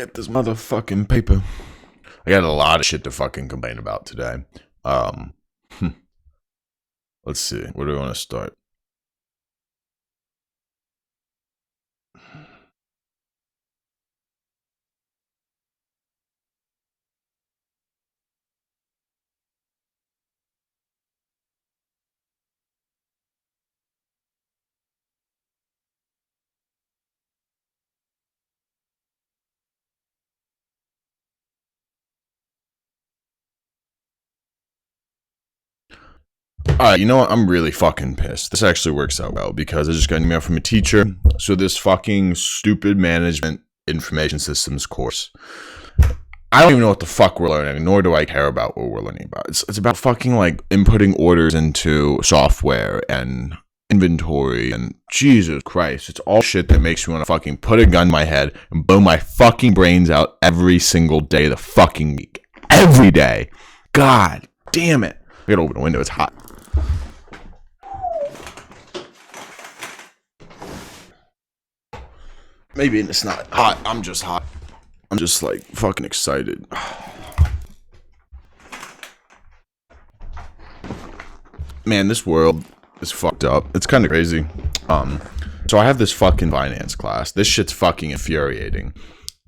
get this motherfucking paper. I got a lot of shit to fucking complain about today. Let's see. Where do I want to start? Alright, you know what? I'm really fucking pissed. This actually works out well because I just got an email from a teacher. So this fucking stupid management information systems course. I don't even know what the fuck we're learning, nor do I care about what we're learning about. It's about fucking like inputting orders into software and inventory and Jesus Christ. It's all shit that makes me want to fucking put a gun in my head and blow my fucking brains out every single day of the fucking week. Every day. God damn it. I gotta open the window, it's hot. Maybe it's not hot, I'm just hot. I'm just like fucking excited. Man, this world is fucked up. It's kind of crazy. So I have this fucking finance class. This shit's fucking infuriating.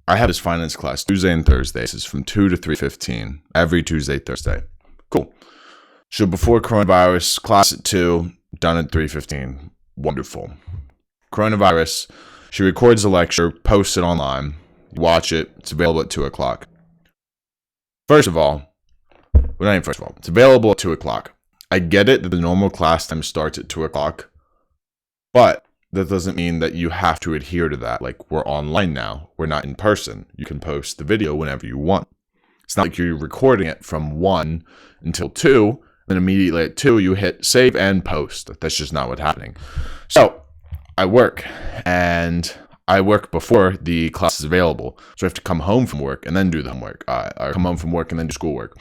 I have this finance class Tuesday and Thursdays. It's from 2 to 3:15 every Tuesday, Thursday. Cool. So before coronavirus, class at 2, done at 3:15. Wonderful. Coronavirus, she records the lecture, posts it online. Watch it. It's available at 2 o'clock. First of all, it's available at 2 o'clock. I get it that the normal class time starts at 2 o'clock, but that doesn't mean that you have to adhere to that. Like, we're online now. We're not in person. You can post the video whenever you want. It's not like you're recording it from 1 until 2, then immediately at 2, you hit save and post. That's just not what's happening. So, I work, and I work before the class is available. So I have to come home from work and then do the homework. I come home from work and then do schoolwork,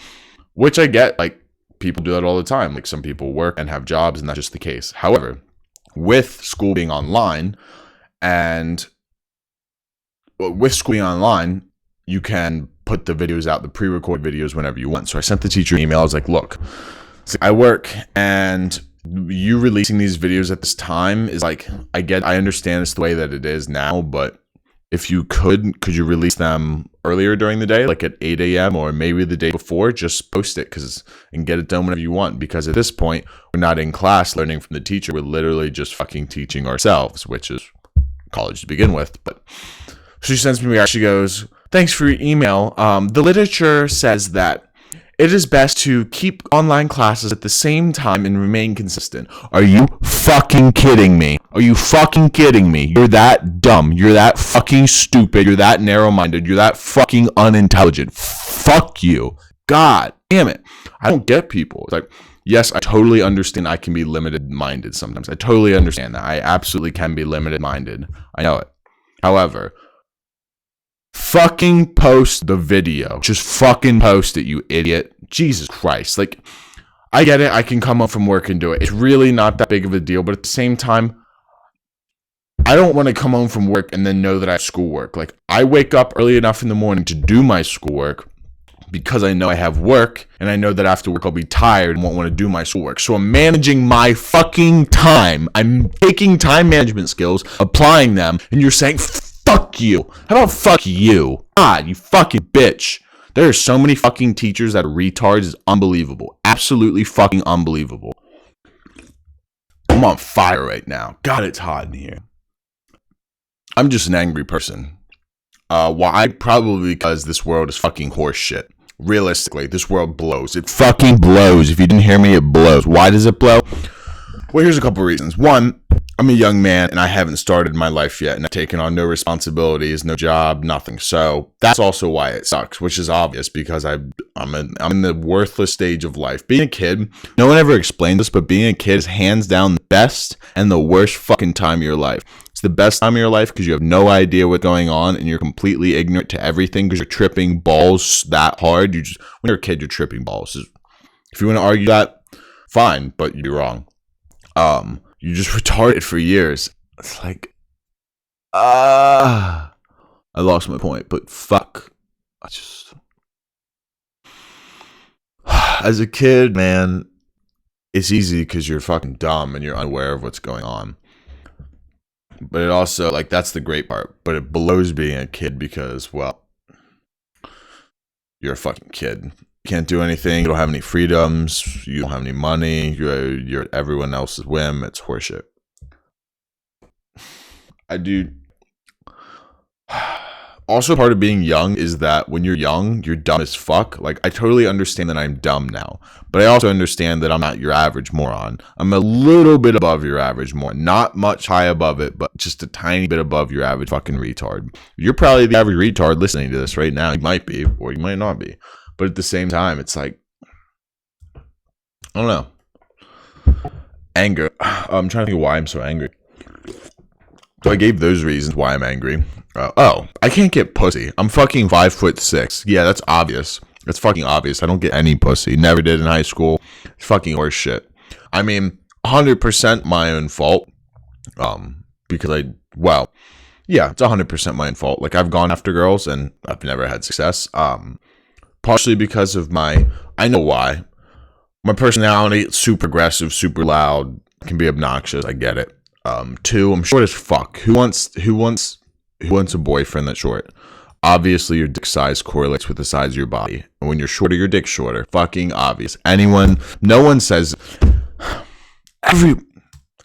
which I get, like, people do that all the time. Like, some people work and have jobs, and that's just the case. However, with school being online, you can put the videos out, the pre-recorded videos, whenever you want. So I sent the teacher an email. I was like, look, I work, and you releasing these videos at this time is like, I understand it's the way that it is now, but if you could you release them earlier during the day, like at 8 a.m. or maybe the day before? Just post it and get it done whenever you want, because at this point, we're not in class learning from the teacher. We're literally just fucking teaching ourselves, which is college to begin with. But she sends me back. She goes, thanks for your email. The literature says that it is best to keep online classes at the same time and remain consistent. Are you fucking kidding me? Are you fucking kidding me? You're that dumb. You're that fucking stupid. You're that narrow-minded. You're that fucking unintelligent. Fuck you. God damn it. I don't get people. It's like, yes, I totally understand I can be limited-minded sometimes. I totally understand that. I absolutely can be limited-minded. I know it. However, fucking post the video. Just fucking post it, you idiot. Jesus Christ. Like, I get it. I can come home from work and do it. It's really not that big of a deal. But at the same time, I don't want to come home from work and then know that I have schoolwork. Like, I wake up early enough in the morning to do my schoolwork because I know I have work, and I know that after work I'll be tired and won't want to do my schoolwork. So I'm managing my fucking time. I'm taking time management skills, applying them, and you're saying, fuck you. How about fuck you? God, you fucking bitch. There are so many fucking teachers that are retards. It's unbelievable. Absolutely fucking unbelievable. I'm on fire right now. God, it's hot in here. I'm just an angry person. Why? Probably because this world is fucking horse shit. Realistically, this world blows. It fucking blows. If you didn't hear me, it blows. Why does it blow? Well, here's a couple reasons. One, I'm a young man and I haven't started my life yet, and I've taken on no responsibilities, no job, nothing. So that's also why it sucks, which is obvious because I'm in the worthless stage of life. Being a kid, no one ever explained this, but being a kid is hands down the best and the worst fucking time of your life. It's the best time of your life because you have no idea what's going on and you're completely ignorant to everything because you're tripping balls that hard. When you're a kid, you're tripping balls. If you want to argue that, fine, but you're wrong. You just retarded for years. It's like, I lost my point, but fuck. I just. As a kid, man, it's easy because you're fucking dumb and you're unaware of what's going on. But it also, like, that's the great part. But it blows being a kid because, well, you're a fucking kid. You can't do anything. You don't have any freedoms. You don't have any money. You're at everyone else's whim. It's horseshit. I do. Also, part of being young is that when you're young, you're dumb as fuck. Like, I totally understand that I'm dumb now, but I also understand that I'm not your average moron. I'm a little bit above your average moron. Not much high above it, but just a tiny bit above your average fucking retard. You're probably the average retard listening to this right now. You might be, or you might not be. But at the same time, it's like, I don't know. Anger. I'm trying to think of why I'm so angry. So I gave those reasons why I'm angry. I can't get pussy. I'm fucking 5'6". Yeah, that's obvious. That's fucking obvious. I don't get any pussy. Never did in high school. It's fucking horse shit. I mean, 100% my own fault. Because yeah, it's 100% my own fault. Like, I've gone after girls and I've never had success. Partially because of I know why. My personality, super aggressive, super loud, can be obnoxious. I get it. 2, I'm short as fuck. Who wants a boyfriend that's short? Obviously, your dick size correlates with the size of your body. And when you're shorter, your dick's shorter. Fucking obvious. No one says,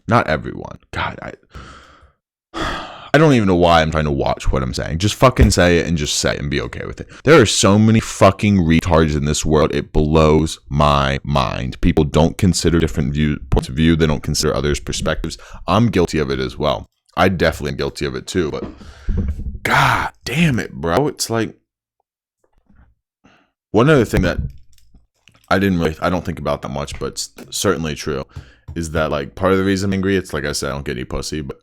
not everyone. God, I don't even know why I'm trying to watch what I'm saying. Just fucking say it and just say it and be okay with it. There are so many fucking retards in this world. It blows my mind. People don't consider different points of view. They don't consider others' perspectives. I'm guilty of it as well. I definitely am guilty of it too. But god damn it, bro. It's like, one other thing that I don't think about that much, but it's certainly true, is that, like, part of the reason I'm angry, it's like I said, I don't get any pussy, but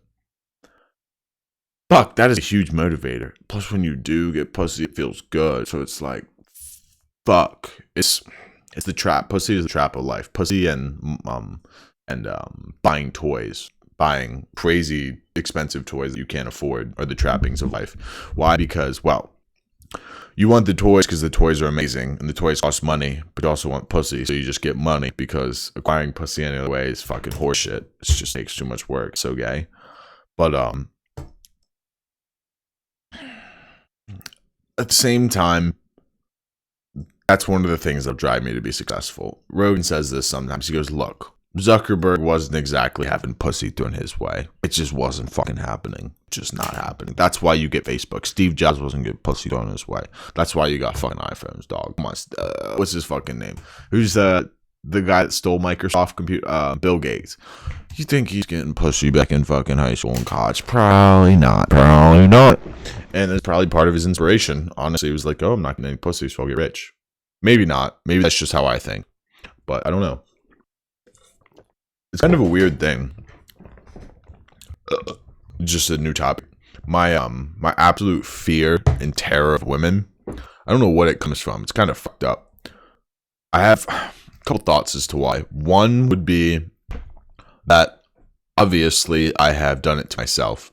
fuck, that is a huge motivator. Plus, when you do get pussy, it feels good. So it's like, fuck. It's the trap. Pussy is the trap of life. Pussy and buying toys, buying crazy expensive toys that you can't afford are the trappings of life. Why? Because, well, you want the toys because the toys are amazing and the toys cost money, but you also want pussy, so you just get money because acquiring pussy any other way is fucking horseshit. It just takes too much work. So gay. But at the same time, that's one of the things that'll drive me to be successful. Rogan says this sometimes. He goes, look, Zuckerberg wasn't exactly having pussy thrown his way. It just wasn't fucking happening. Just not happening. That's why you get Facebook. Steve Jobs wasn't getting pussy thrown his way. That's why you got fucking iPhones, dog. Come on, what's his fucking name? Who's the guy that stole Microsoft computer? Bill Gates. You think he's getting pussy back in fucking high school and college? Probably not. Probably not. And it's probably part of his inspiration. Honestly, he was like, oh, I'm not getting any pussy, so I'll get rich. Maybe not. Maybe that's just how I think. But I don't know. It's kind of a weird thing. Just a new topic. My absolute fear and terror of women. I don't know what it comes from. It's kind of fucked up. I have a couple thoughts as to why. One would be that obviously I have done it to myself,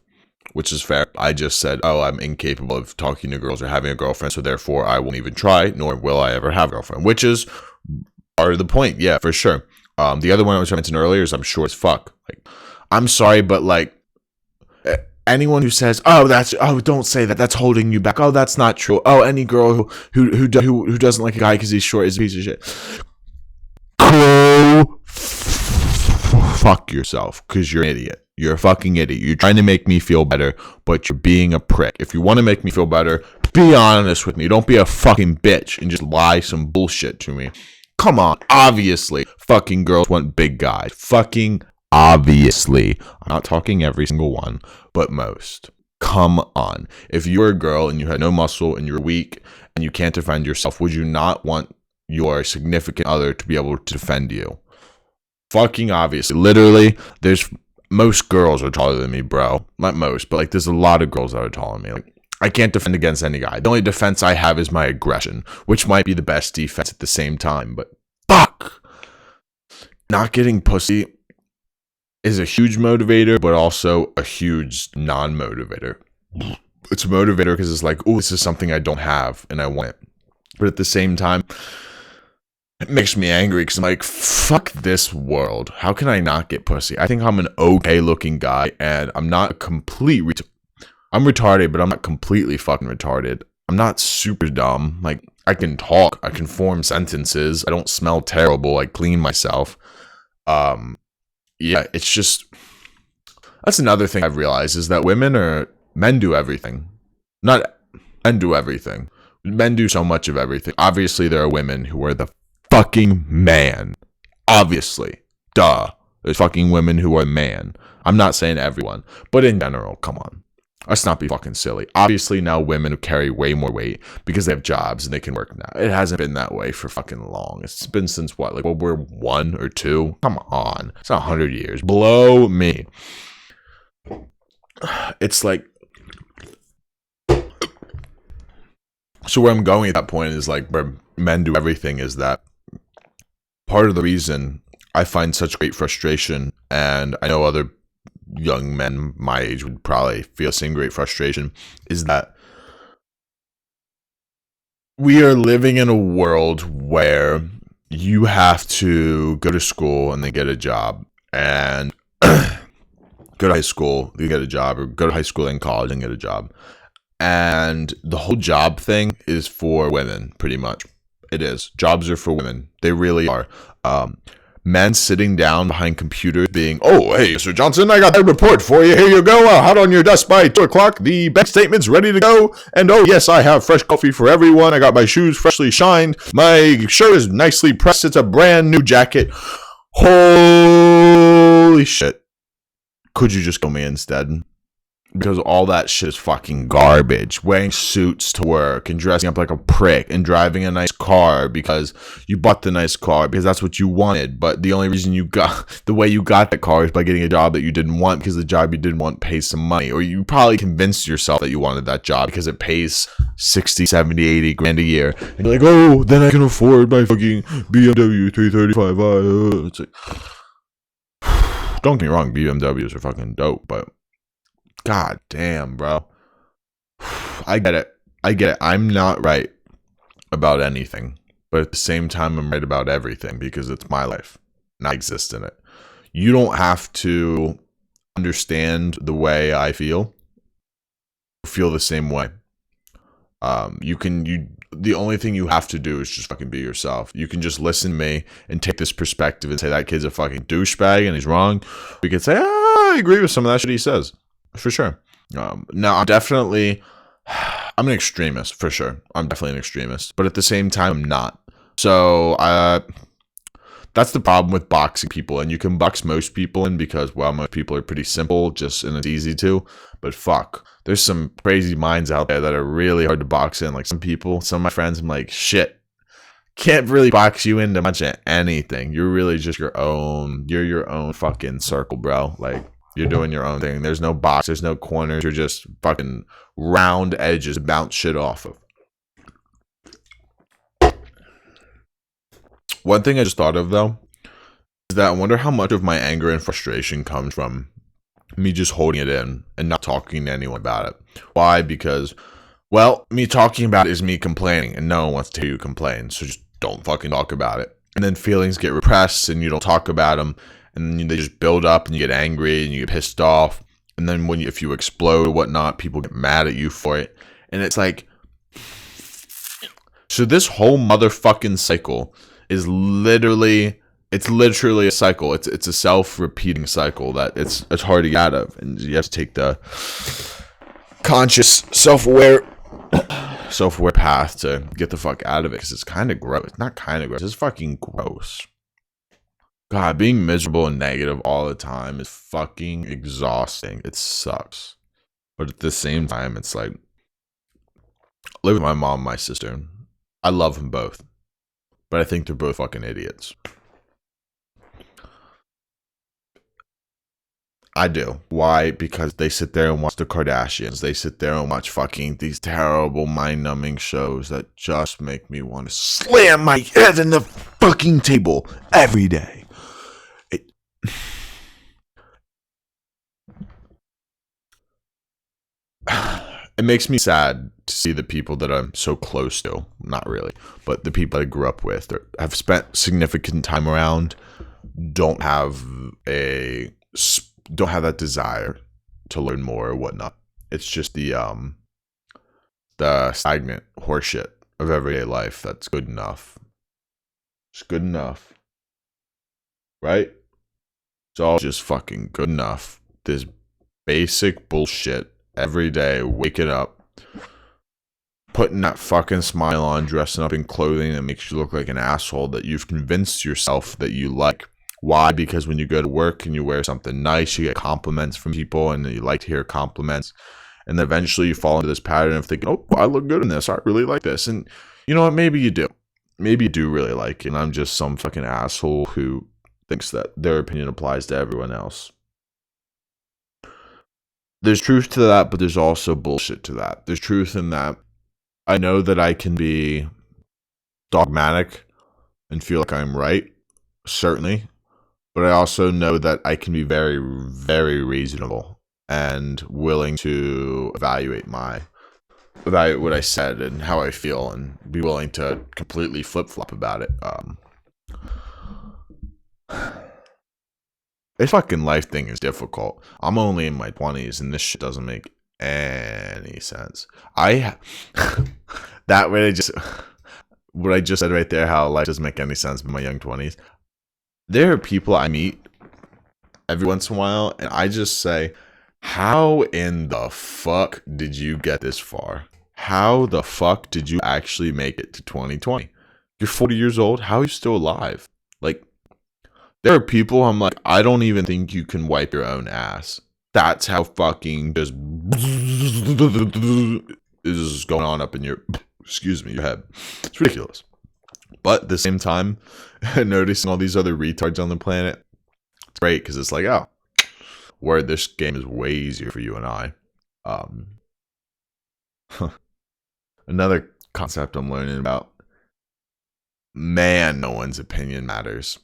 which is fair. I just said, oh, I'm incapable of talking to girls or having a girlfriend, so therefore I won't even try, nor will I ever have a girlfriend, which is part of the point. Yeah, for sure. The other one I was mentioning earlier is I'm short as fuck. Like, I'm sorry, but like, anyone who says, don't say that, that's holding you back. Oh, that's not true. Oh, any girl who doesn't like a guy because he's short is a piece of shit. Go fuck yourself, because you're an idiot. You're a fucking idiot. You're trying to make me feel better, but you're being a prick. If you want to make me feel better, be honest with me. Don't be a fucking bitch and just lie some bullshit to me. Come on. Obviously, fucking girls want big guys. Fucking obviously. I'm not talking every single one, but most. Come on. If you're a girl and you have no muscle and you're weak and you can't defend yourself, would you not want your significant other to be able to defend you? Fucking obviously. Literally, most girls are taller than me, bro. Not most, but like there's a lot of girls that are taller than me. Like, I can't defend against any guy. The only defense I have is my aggression, which might be the best defense at the same time. But fuck, not getting pussy is a huge motivator, but also a huge non-motivator. it's a motivator because it's like, oh, this is something I don't have and I want it. But at the same time, it makes me angry because I'm like, fuck this world. How can I not get pussy? I think I'm an okay looking guy and I'm not a complete I'm retarded, but I'm not completely fucking retarded. I'm not super dumb. Like, I can talk. I can form sentences. I don't smell terrible. I clean myself. Yeah, it's just... That's another thing I've realized is that men do everything. Not men do everything. Men do so much of everything. Obviously, there are women who are the fucking man. Obviously. Duh. There's fucking women who are man. I'm not saying everyone, but in general, come on. Let's not be fucking silly. Obviously, now women carry way more weight because they have jobs and they can work now. It hasn't been that way for fucking long. It's been since what? Like World War I or II? Come on. It's not 100 years. Blow me. It's like... So where I'm going at that point is like where men do everything is that part of the reason I find such great frustration, and I know other young men my age would probably feel the same great frustration, is that we are living in a world where you have to go to school and then get a job, and go to high school, you get a job, or go to high school and college and get a job. And the whole job thing is for women, pretty much. It is. Jobs are for women. They really are. Men sitting down behind computers being, oh, hey, Mr. Johnson, I got that report for you. Here you go. Hot on your desk by 2 o'clock. The bank statement's ready to go. And oh, yes, I have fresh coffee for everyone. I got my shoes freshly shined. My shirt is nicely pressed. It's a brand new jacket. Holy shit. Could you just kill me instead? Because all that shit is fucking garbage. Wearing suits to work and dressing up like a prick and driving a nice car because you bought the nice car because that's what you wanted. But the only reason you got the way you got that car is by getting a job that you didn't want because the job you didn't want pays some money. Or you probably convinced yourself that you wanted that job because it pays 60, 70, 80 grand a year. And you're like, oh, then I can afford my fucking BMW 335i. It's like, don't get me wrong, BMWs are fucking dope, but god damn, bro. I get it. I'm not right about anything, but at the same time, I'm right about everything because it's my life and I exist in it. You don't have to understand the way I feel the same way. The only thing you have to do is just fucking be yourself. You can just listen to me and take this perspective and say that kid's a fucking douchebag and he's wrong. We could say, I agree with some of that shit he says. For sure. Now, I'm an extremist, for sure. I'm definitely an extremist. But at the same time, I'm not. So, that's the problem with boxing people. And you can box most people in because, well, most people are pretty simple, and it's easy to. But fuck, there's some crazy minds out there that are really hard to box in. Like some of my friends, I'm like, shit, can't really box you into much of anything. You're really just you're your own fucking circle, bro. Like, you're doing your own thing. There's no box. There's no corners. You're just fucking round edges to bounce shit off of. One thing I just thought of, though, is that I wonder how much of my anger and frustration comes from me just holding it in and not talking to anyone about it. Why? Because, well, me talking about it is me complaining, and no one wants to hear you complain, so just don't fucking talk about it. And then feelings get repressed, and you don't talk about them. And then they just build up and you get angry and you get pissed off. And then if you explode or whatnot, people get mad at you for it. And it's like, so this whole motherfucking cycle is literally a cycle. It's a self-repeating cycle that it's hard to get out of. And you have to take the conscious, self-aware path to get the fuck out of it. Because it's kind of gross. It's not kind of gross. It's fucking gross. God, being miserable and negative all the time is fucking exhausting. It sucks. But at the same time, it's like, I live with my mom and my sister. I love them both. But I think they're both fucking idiots. I do. Why? Because they sit there and watch the Kardashians. They sit there and watch fucking these terrible mind-numbing shows that just make me want to slam my head in the fucking table every day. it makes me sad to see the people that I'm so close to, not really, but the people I grew up with or have spent significant time around don't have that desire to learn more or whatnot. It's just the stagnant horseshit of everyday life that's good enough. It's good enough. Right? It's all just fucking good enough. This basic bullshit every day, waking up, putting that fucking smile on, dressing up in clothing that makes you look like an asshole that you've convinced yourself that you like. Why? Because when you go to work and you wear something nice, you get compliments from people and you like to hear compliments. And then eventually you fall into this pattern of thinking, oh, I look good in this. I really like this. And you know what? Maybe you do. Maybe you do really like it. And I'm just some fucking asshole who thinks that their opinion applies to everyone else. There's truth to that, but there's also bullshit to that. There's truth in that I know that I can be dogmatic and feel like I'm right, certainly. But I also know that I can be very, very reasonable and willing to evaluate what I said and how I feel and be willing to completely flip-flop about it. This fucking life thing is difficult. I'm only in my 20s and this shit doesn't make any sense. What I just said right there, how life doesn't make any sense in my young 20s. There are people I meet every once in a while and I just say, how in the fuck did you get this far? How the fuck did you actually make it to 2020? You're 40 years old. How are you still alive? Like, there are people I'm like, I don't even think you can wipe your own ass. That's how fucking just is going on up in your, your head. It's ridiculous. But at the same time, noticing all these other retards on the planet, it's great because it's like, oh, word, this game is way easier for you and I. Another concept I'm learning about. Man, no one's opinion matters.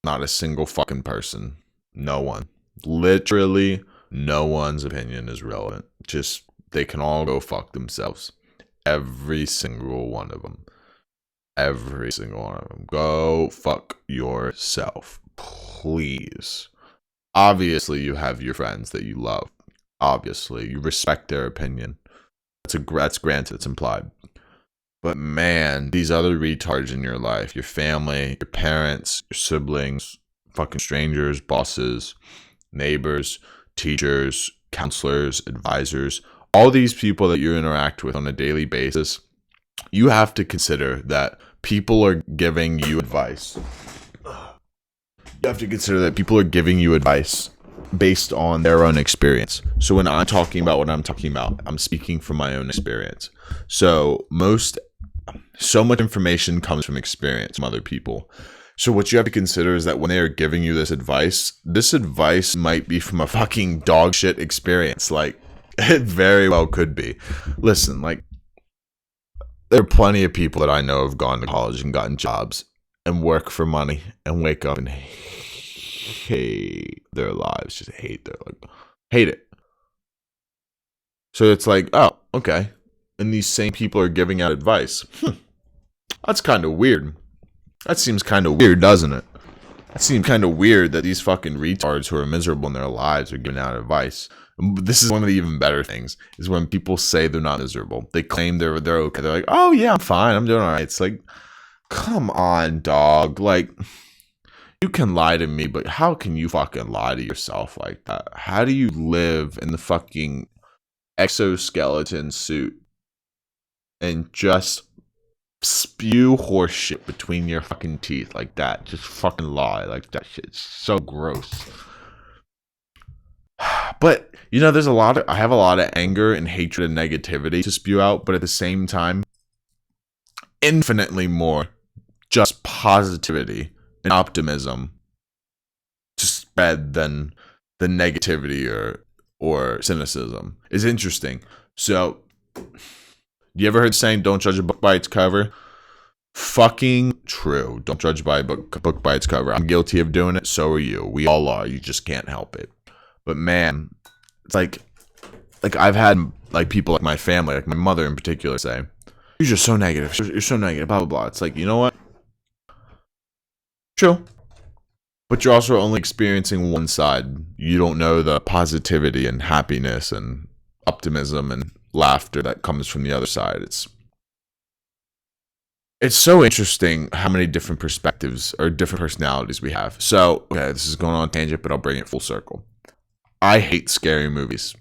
Not a single fucking person. No one. Literally, no one's opinion is relevant. Just, they can all go fuck themselves. Every single one of them. Every single one of them. Go fuck yourself. Please. Obviously, you have your friends that you love. Obviously, you respect their opinion. That's granted, it's implied. But man, these other retards in your life, your family, your parents, your siblings, fucking strangers, bosses, neighbors, teachers, counselors, advisors, all these people that you interact with on a daily basis, you have to consider that people are giving you advice. You have to consider that people are giving you advice based on their own experience. So when I'm talking about what I'm talking about, I'm speaking from my own experience. So much information comes from experience from other people. So what you have to consider is that when they are giving you this advice might be from a fucking dog shit experience. Like, it very well could be. Listen, like, there are plenty of people that I know have gone to college and gotten jobs and work for money and wake up and hate their lives. Just hate it. So it's like, oh, okay. And these same people are giving out advice. That's kind of weird. That seems kind of weird, doesn't it? It seems kind of weird that these fucking retards who are miserable in their lives are giving out advice. This is one of the even better things, is when people say they're not miserable. They claim they're okay. They're like, oh yeah, I'm fine. I'm doing all right. It's like, come on, dog. Like, you can lie to me, but how can you fucking lie to yourself like that? How do you live in the fucking exoskeleton suit and just spew horse shit between your fucking teeth like that? Just fucking lie like that shit. It's so gross. But, you know, I have a lot of anger and hatred and negativity to spew out, but at the same time, infinitely more just positivity and optimism to spread than the negativity or cynicism. Is interesting. So, you ever heard the saying, don't judge a book by its cover? Fucking true. Don't judge by a book by its cover. I'm guilty of doing it. So are you. We all are. You just can't help it. But man, it's like I've had like people like my family, like my mother in particular, say, "You're just so negative. You're so negative." Blah blah blah. It's like, you know what? True. But you're also only experiencing one side. You don't know the positivity and happiness and optimism and laughter that comes from the other side. It's so interesting how many different perspectives or different personalities we have. So, okay, this is going on a tangent, but I'll bring it full circle. I hate scary movies.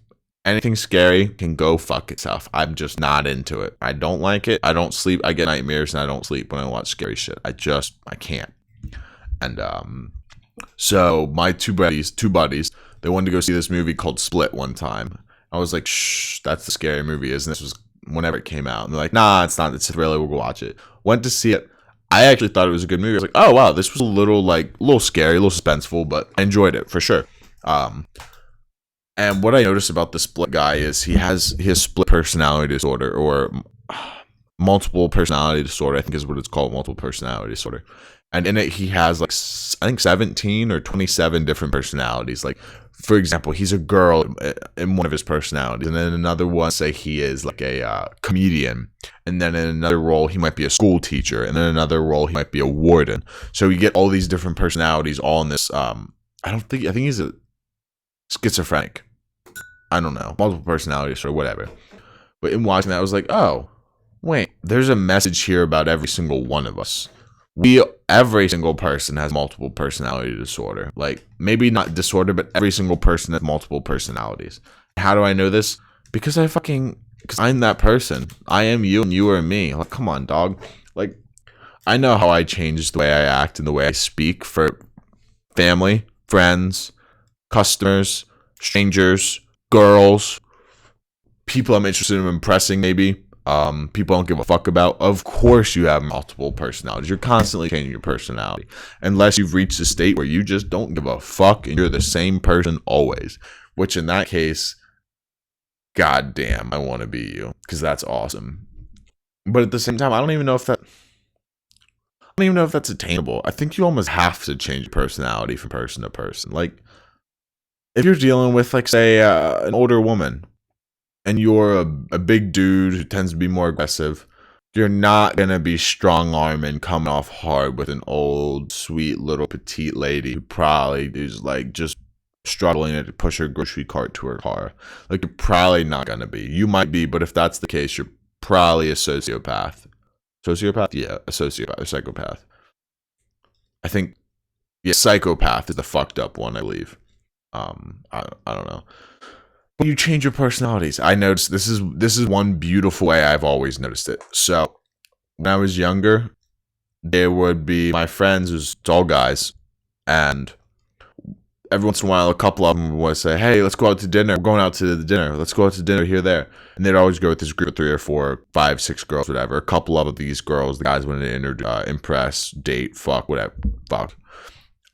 Anything scary can go fuck itself. I'm just not into it. I don't like it. I don't sleep. I get nightmares and I don't sleep when I watch scary shit. I can't. And so my two buddies, they wanted to go see this movie called Split one time. I was like, shh, that's the scary movie, isn't it? This was whenever it came out. And they're like, nah, it's not. It's a thriller. We'll go watch it. Went to see it. I actually thought it was a good movie. I was like, oh wow, this was a little scary, a little suspenseful, but I enjoyed it for sure. And what I noticed about the Split guy is he has split personality disorder, or multiple personality disorder, I think is what it's called, multiple personality disorder. And in it, he has like, I think 17 or 27 different personalities. Like, for example, he's a girl in one of his personalities. And then another one, say he is like a comedian. And then in another role, he might be a school teacher. And then another role, he might be a warden. So you get all these different personalities all in this. I think he's a schizophrenic. I don't know. Multiple personalities or whatever. But in watching that, I was like, oh, wait, there's a message here about every single one of us. Every single person has multiple personality disorder. Like, maybe not disorder, but every single person has multiple personalities. How do I know this? Because I'm that person. I am you and you are me. Like, come on, dog. Like, I know how I change the way I act and the way I speak for family, friends, customers, strangers, girls, people I'm interested in impressing, maybe. People I don't give a fuck about. Of course you have multiple personalities. You're constantly changing your personality. Unless you've reached a state where you just don't give a fuck and you're the same person always. Which in that case, goddamn, I want to be you. Because that's awesome. But at the same time, I don't even know if that's attainable. I think you almost have to change your personality from person to person. Like, if you're dealing with, like, say, an older woman, and you're a big dude who tends to be more aggressive, you're not going to be strong-armed and coming off hard with an old, sweet, little petite lady who probably is, like, just struggling to push her grocery cart to her car. Like, you're probably not going to be. You might be, but if that's the case, you're probably a sociopath. Sociopath? Yeah, a sociopath, a psychopath. I think, yeah, psychopath is the fucked up one, I believe. I don't know. But you change your personalities. I noticed this is one beautiful way I've always noticed it. So when I was younger, there would be my friends who's all guys, and every once in a while a couple of them would say, hey, let's go out to dinner. We're going out to the dinner. Let's go out to dinner here, there. And they'd always go with this group of 3 or 4, 5, 6 girls, whatever. A couple of these girls, the guys wanted to impress, date, fuck, whatever. Fuck.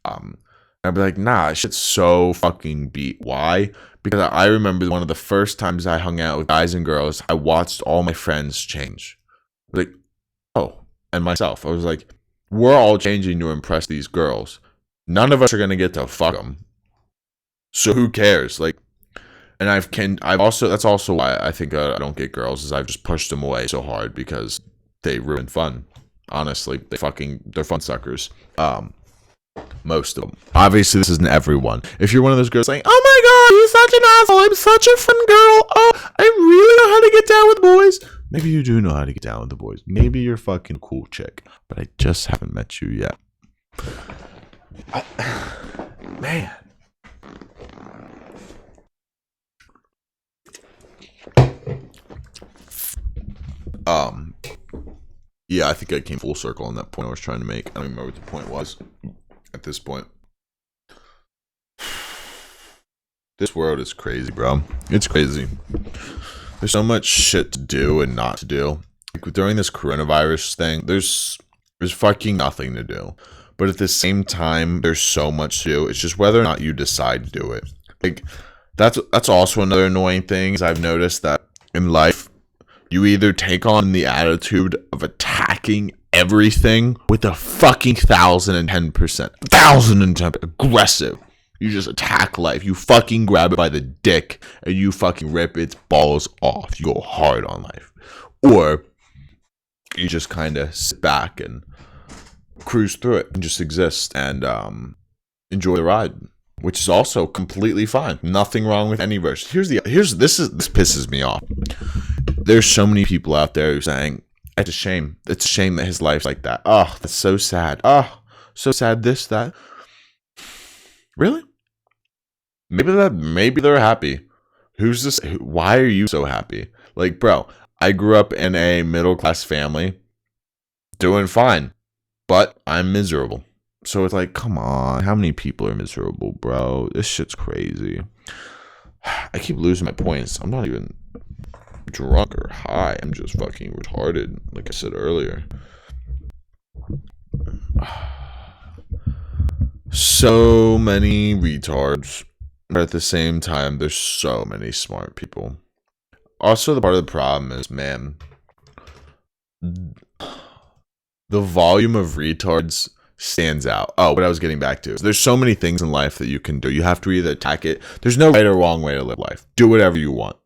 I'd be like, nah, shit's so fucking beat. Why? Because I remember one of the first times I hung out with guys and girls, I watched all my friends change. Like, oh, and myself. I was like, we're all changing to impress these girls. None of us are going to get to fuck them. So who cares? Like, and that's also why I think I don't get girls, is I've just pushed them away so hard because they ruin fun. Honestly, they're fun suckers. Most of them. Obviously, this isn't everyone. If you're one of those girls saying, oh my god, you're such an asshole, I'm such a fun girl, oh, I really know how to get down with boys. Maybe you do know how to get down with the boys. Maybe you're a fucking cool chick, but I just haven't met you yet. Man. Yeah, I think I came full circle on that point I was trying to make. I don't even remember what the point was at this point. This world is crazy, bro. It's crazy. There's so much shit to do and not to do. Like, during this coronavirus thing, there's fucking nothing to do. But at the same time, there's so much to do. It's just whether or not you decide to do it. Like, that's also another annoying thing, is I've noticed that in life, you either take on the attitude of attacking everything with a fucking 1010%, 1010% aggressive, You just attack life. You fucking grab it by the dick and you fucking rip its balls off. You go hard on life. Or you just kind of sit back and cruise through it and just exist and enjoy the ride, which is also completely fine. Nothing wrong with any version. This pisses me off. There's so many people out there who saying it's a shame. It's a shame that his life's like that. Oh, that's so sad. Oh, so sad. This, that. Really? Maybe they're happy. Who's this? Why are you so happy? Like, bro, I grew up in a middle class family, doing fine, but I'm miserable. So it's like, come on, how many people are miserable, bro? This shit's crazy. I keep losing my points. I'm not even drunk or high. I'm just fucking retarded, like I said earlier. So many retards, but at the same time, there's so many smart people. Also, the part of the problem is, man, the volume of retards stands out. Oh, what I was getting back to is there's so many things in life that you can do. You have to either attack it. There's no right or wrong way to live life. Do whatever you want.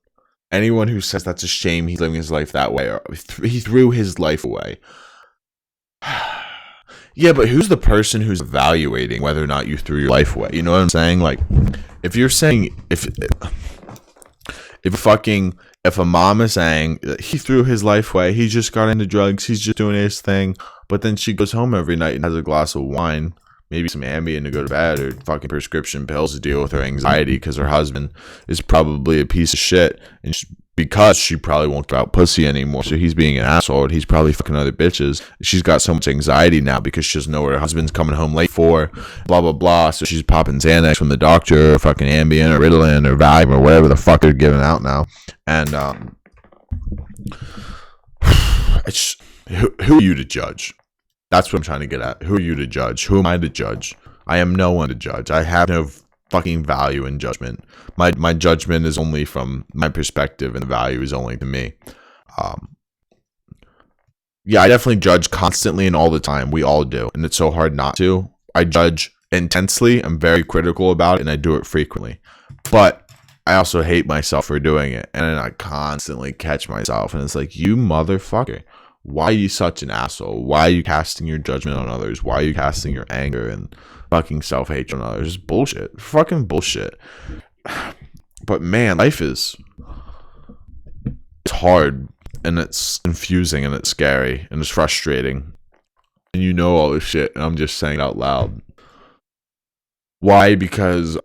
Anyone who says that's a shame he's living his life that way, or he threw his life away. Yeah, but who's the person who's evaluating whether or not you threw your life away? You know what I'm saying? Like, if you're saying, if a mom is saying that he threw his life away, he just got into drugs, he's just doing his thing, but then she goes home every night and has a glass of wine, maybe some Ambien to go to bed, or fucking prescription pills to deal with her anxiety because her husband is probably a piece of shit, and because she probably won't give out pussy anymore, so he's being an asshole, and he's probably fucking other bitches. She's got so much anxiety now because she doesn't know what her husband's coming home late for, blah blah blah, so she's popping Xanax from the doctor, or fucking Ambien, or Ritalin, or Valium, or whatever the fuck they're giving out now. And it's, who are you to judge? That's what I'm trying to get at. Who are you to judge? Who am I to judge? I am no one to judge. I have no fucking value in judgment. My judgment is only from my perspective, and the value is only to me. Yeah, I definitely judge constantly and all the time. We all do, and it's so hard not to. I judge intensely. I'm very critical about it, and I do it frequently. But I also hate myself for doing it, and I constantly catch myself, and it's like, you motherfucker. Why are you such an asshole? Why are you casting your judgment on others? Why are you casting your anger and fucking self-hatred on others? It's bullshit. Fucking bullshit. But man, life is, it's hard, and it's confusing, and it's scary, and it's frustrating. And you know all this shit, and I'm just saying it out loud. Why? Because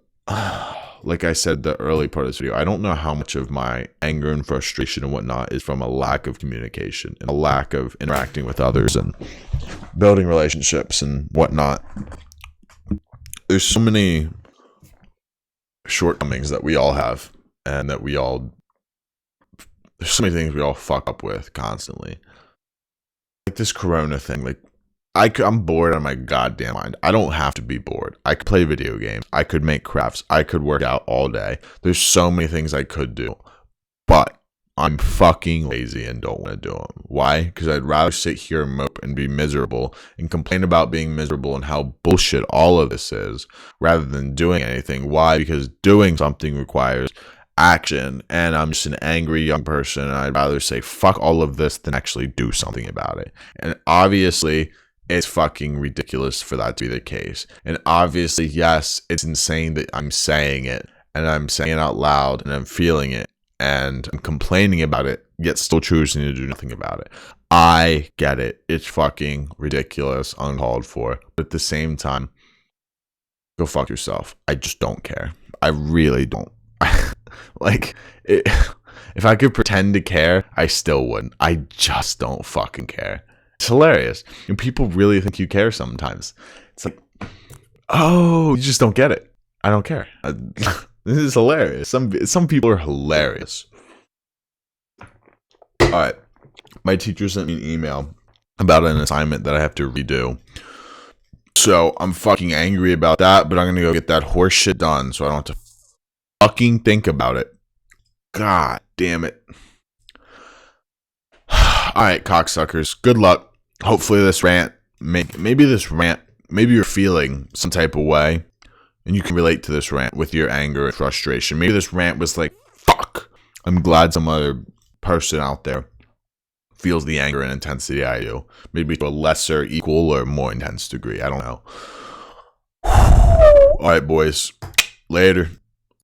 like I said, the early part of this video, I don't know how much of my anger and frustration and whatnot is from a lack of communication and a lack of interacting with others and building relationships and whatnot. There's so many shortcomings that we all have, and that there's so many things we all fuck up with constantly. Like this corona thing, like, I'm bored out of my goddamn mind. I don't have to be bored. I could play video games. I could make crafts. I could work out all day. There's so many things I could do. But I'm fucking lazy and don't want to do them. Why? Because I'd rather sit here and mope and be miserable and complain about being miserable and how bullshit all of this is, rather than doing anything. Why? Because doing something requires action, and I'm just an angry young person, and I'd rather say fuck all of this than actually do something about it. And obviously, it's fucking ridiculous for that to be the case. And obviously, yes, it's insane that I'm saying it, and I'm saying it out loud, and I'm feeling it, and I'm complaining about it, yet still choosing to do nothing about it. I get it. It's fucking ridiculous, uncalled for. But at the same time, go fuck yourself. I just don't care. I really don't. Like, if I could pretend to care, I still wouldn't. I just don't fucking care. It's hilarious. And people really think you care sometimes. It's like, oh, you just don't get it. I don't care. This is hilarious. Some people are hilarious. Alright. My teacher sent me an email about an assignment that I have to redo. So I'm fucking angry about that, but I'm gonna go get that horse shit done so I don't have to fucking think about it. God damn it. Alright, cocksuckers. Good luck. Hopefully this rant, maybe you're feeling some type of way, And you can relate to this rant with your anger and frustration. Maybe this rant was like, fuck. I'm glad some other person out there feels the anger and intensity I do. Maybe to a lesser, equal, or more intense degree. I don't know. All right, boys. Later.